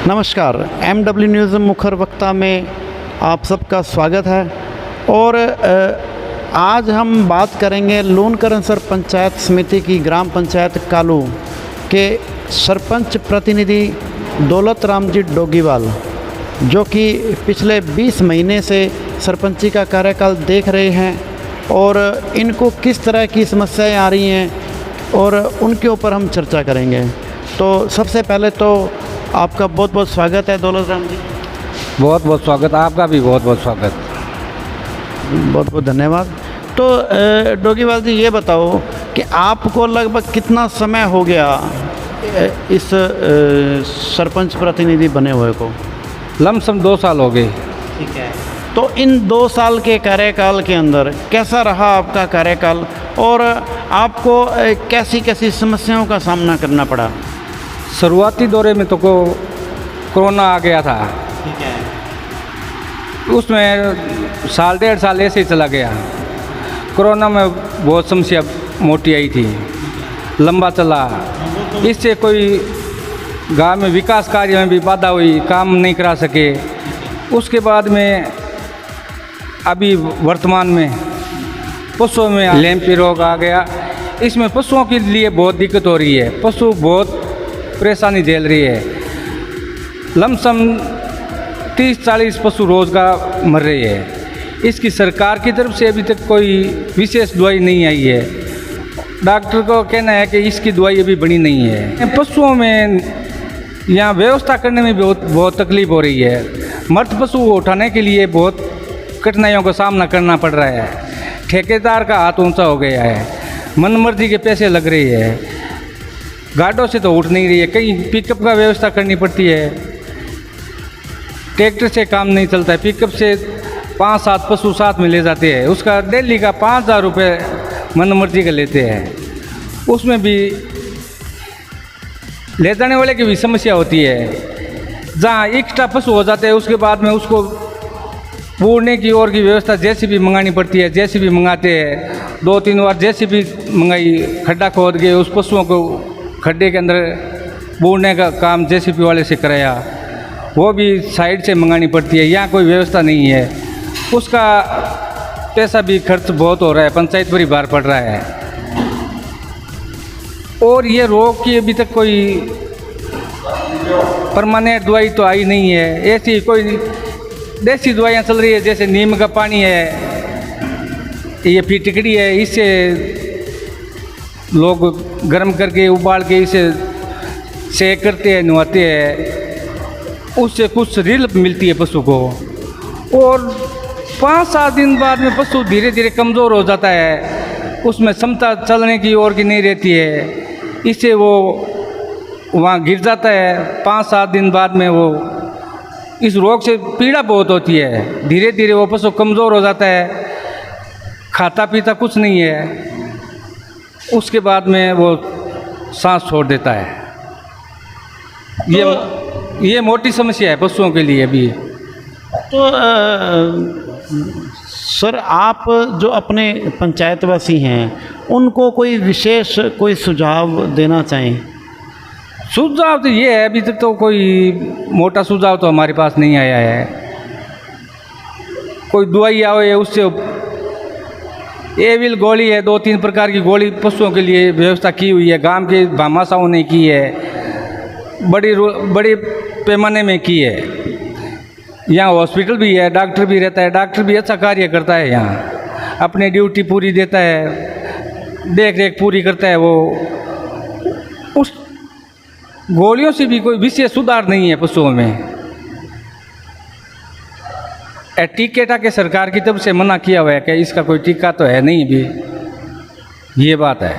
नमस्कार, MW news मुखर वक्ता में आप सबका स्वागत है। और आज हम बात करेंगे लूनकरणसर पंचायत समिति की ग्राम पंचायत कालू के सरपंच प्रतिनिधि दौलत राम जी डोगीवाल, जो कि पिछले 20 महीने से सरपंची का कार्यकाल देख रहे हैं और इनको किस तरह की समस्याएं आ रही हैं और उनके ऊपर हम चर्चा करेंगे। तो सबसे पहले तो आपका बहुत बहुत स्वागत है दौलत राम जी। बहुत बहुत स्वागत, आपका भी बहुत बहुत स्वागत। बहुत बहुत धन्यवाद। तो डोगीवाल जी, ये बताओ कि आपको लगभग कितना समय हो गया इस सरपंच प्रतिनिधि बने हुए को? लमसम 2 साल हो गए। ठीक है। तो इन 2 साल के कार्यकाल के अंदर कैसा रहा आपका कार्यकाल और आपको कैसी कैसी समस्याओं का सामना करना पड़ा? शुरुआती दौरे में तो कोरोना आ गया था। ठीक है। उसमें साल 1.5 साल ऐसे ही चला गया। कोरोना में बहुत समस्या मोटी आई थी, लंबा चला। इससे कोई गांव में विकास कार्य में भी बाधा हुई, काम नहीं करा सके। उसके बाद में अभी वर्तमान में पशुओं में लैंपी रोग आ गया। इसमें पशुओं के लिए बहुत दिक्कत हो रही है, पशु बहुत परेशानी झेल रही है। लमसम 30-40 पशु रोज का मर रहे हैं। इसकी सरकार की तरफ से अभी तक कोई विशेष दवाई नहीं आई है। डॉक्टर को कहना है कि इसकी दवाई अभी बनी नहीं है। पशुओं में यहाँ व्यवस्था करने में बहुत तकलीफ हो रही है। मृत पशु को उठाने के लिए बहुत कठिनाइयों का सामना करना पड़ रहा है। ठेकेदार का हाथ ऊंचा हो गया है, मनमर्जी के पैसे लग रही है, गाड़ों से तो उठ नहीं रही है। कहीं पिकअप का व्यवस्था करनी पड़ती है, ट्रैक्टर से काम नहीं चलता है। पिकअप से 5-7 पशु साथ में ले जाते हैं, उसका डेली का 5,000 रुपये मनमर्जी का लेते हैं। उसमें भी ले जाने वाले की भी समस्या होती है। जहाँ एक्स्ट्रा पशु हो जाते हैं उसके बाद में उसको पूरने की और की व्यवस्था जेसीबी मंगानी पड़ती है। जेसीबी मंगाते हैं, 2-3 बार जेसीबी मंगाई, खड्डा खोद के उस पशुओं को खड्डे के अंदर बूढ़ने का काम जेसीबी वाले से कराया, वो भी साइड से मंगानी पड़ती है। यहाँ कोई व्यवस्था नहीं है, उसका पैसा भी खर्च बहुत हो रहा है, पंचायत पर ही भार पड़ रहा है। और ये रोग की अभी तक कोई परमानेंट दवाई तो आई नहीं है। ऐसी कोई देसी दवाइयाँ चल रही है, जैसे नीम का पानी है, ये फिटकड़ी है, इससे लोग गर्म करके उबाल के इसे सेक करते हैं, नहाते हैं, उससे कुछ रिलीफ मिलती है पशु को। और 5-7 दिन बाद में पशु धीरे धीरे कमज़ोर हो जाता है, उसमें क्षमता चलने की और की नहीं रहती है। इससे वो वहाँ गिर जाता है। 5-7 दिन बाद में वो इस रोग से पीड़ा बहुत होती है। धीरे धीरे वो पशु कमज़ोर हो जाता है, खाता पीता कुछ नहीं है। उसके बाद में वो सांस छोड़ देता है। ये मोटी समस्या है पशुओं के लिए भी। तो सर, आप जो अपने पंचायतवासी हैं उनको कोई विशेष कोई सुझाव देना चाहें? सुझाव तो ये है, अभी तक तो कोई मोटा सुझाव तो हमारे पास नहीं आया है। कोई दवाई आए उससे एविल गोली है, 2-3 प्रकार की गोली पशुओं के लिए व्यवस्था की हुई है। गांव के भामाशाहों ने की है, बड़ी पैमाने में की है। यहाँ हॉस्पिटल भी है, डॉक्टर भी रहता है, डॉक्टर भी अच्छा कार्य करता है। यहाँ अपनी ड्यूटी पूरी देता है, देख रेख पूरी करता है। वो उस गोलियों से भी कोई विशेष सुधार नहीं है पशुओं में। टीका के सरकार की तरफ से मना किया हुआ है कि इसका कोई टीका तो है नहीं भी, ये बात है।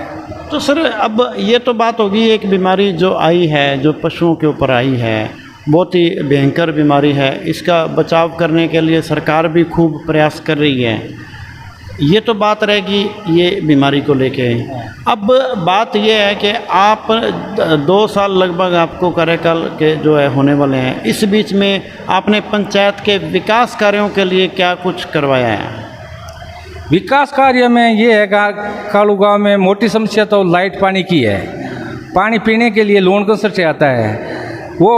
तो सर, अब ये तो बात होगी, एक बीमारी जो आई है, जो पशुओं के ऊपर आई है, बहुत ही भयंकर बीमारी है। इसका बचाव करने के लिए सरकार भी खूब प्रयास कर रही है। ये तो बात रहेगी ये बीमारी को लेके। अब बात ये है कि आप 2 साल लगभग आपको कार्यकाल के जो है होने वाले हैं। इस बीच में आपने पंचायत के विकास कार्यों के लिए क्या कुछ करवाया है? विकास कार्य में ये है कालू गांव में मोटी समस्या तो लाइट पानी की है। पानी पीने के लिए लूनकरणसर से आता है, वो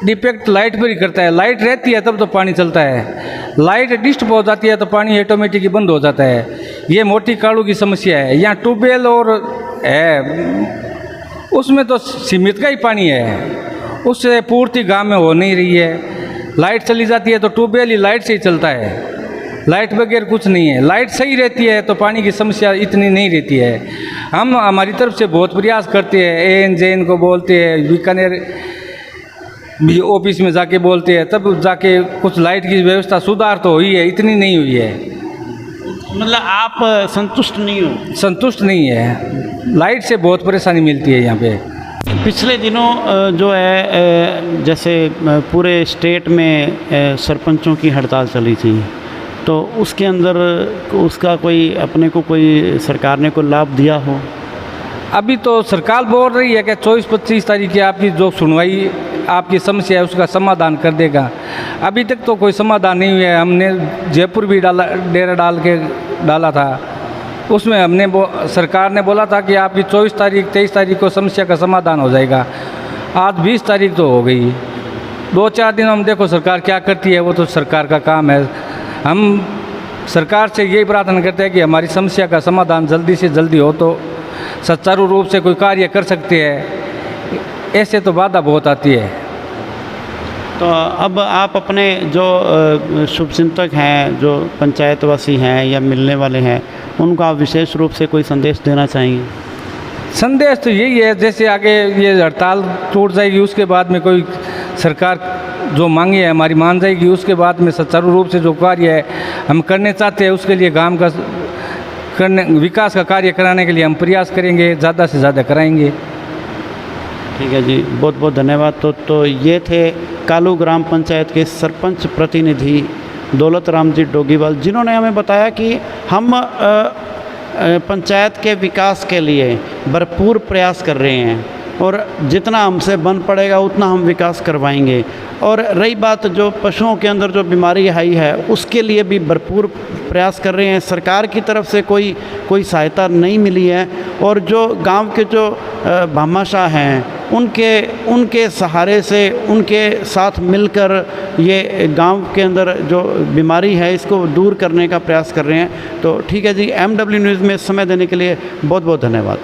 डिपेक्ट लाइट पर ही करता है। लाइट रहती है तब तो पानी चलता है, लाइट डिस्टर्ब हो जाती है तो पानी ऑटोमेटिक ही बंद हो जाता है। ये मोटी कालू की समस्या है। यहाँ ट्यूबवेल और है उसमें तो सीमित का ही पानी है, उससे पूर्ति गांव में हो नहीं रही है। लाइट चली जाती है तो ट्यूबवेल ही लाइट से ही चलता है, लाइट बगैर कुछ नहीं है। लाइट सही रहती है तो पानी की समस्या इतनी नहीं रहती है। हम हमारी तरफ से बहुत प्रयास करते हैं, ANJN को बोलते हैं, बीकानेर ऑफिस में जाके बोलते हैं, तब जाके कुछ लाइट की व्यवस्था सुधार तो हुई है, इतनी नहीं हुई है। मतलब आप संतुष्ट नहीं हो? संतुष्ट नहीं है, लाइट से बहुत परेशानी मिलती है यहाँ पे। पिछले दिनों जो है जैसे पूरे स्टेट में सरपंचों की हड़ताल चली थी, तो उसके अंदर उसका कोई अपने को कोई सरकार ने कोई लाभ दिया हो? अभी तो सरकार बोल रही है कि 24-25 तारीख की आपकी जो सुनवाई आपकी समस्या है उसका समाधान कर देगा। अभी तक तो कोई समाधान नहीं हुआ है। हमने जयपुर भी डेरा डाला था, उसमें हमने सरकार ने बोला था कि आपकी 23 तारीख को समस्या का समाधान हो जाएगा। आज 20 तारीख तो हो गई, 2-4 दिन हम देखो सरकार क्या करती है, वो तो सरकार का काम है। हम सरकार से यही प्रार्थना करते हैं कि हमारी समस्या का समाधान जल्दी से जल्दी हो तो सुचारू रूप से कोई कार्य कर सकते हैं, ऐसे तो बाधा बहुत आती है। तो अब आप अपने जो शुभचिंतक हैं, जो पंचायतवासी हैं या मिलने वाले हैं, उनको आप विशेष रूप से कोई संदेश देना चाहेंगे? संदेश तो यही है, जैसे आगे ये हड़ताल टूट जाएगी उसके बाद में कोई सरकार जो मांगी है हमारी मान जाएगी, उसके बाद में सुचारू रूप से जो कार्य है हम करने चाहते हैं उसके लिए गांव का विकास का कार्य कराने के लिए हम प्रयास करेंगे, ज़्यादा से ज़्यादा कराएंगे। ठीक है जी, बहुत बहुत धन्यवाद। तो ये थे कालू ग्राम पंचायत के सरपंच प्रतिनिधि दौलत राम जी डोगीवाल, जिन्होंने हमें बताया कि हम पंचायत के विकास के लिए भरपूर प्रयास कर रहे हैं और जितना हमसे बन पड़ेगा उतना हम विकास करवाएंगे। और रही बात जो पशुओं के अंदर जो बीमारी आई है उसके लिए भी भरपूर प्रयास कर रहे हैं। सरकार की तरफ से कोई सहायता नहीं मिली है और जो गांव के जो भामाशाह हैं उनके सहारे से, उनके साथ मिलकर ये गांव के अंदर जो बीमारी है इसको दूर करने का प्रयास कर रहे हैं। तो ठीक है जी, MW न्यूज़ में समय देने के लिए बहुत बहुत धन्यवाद।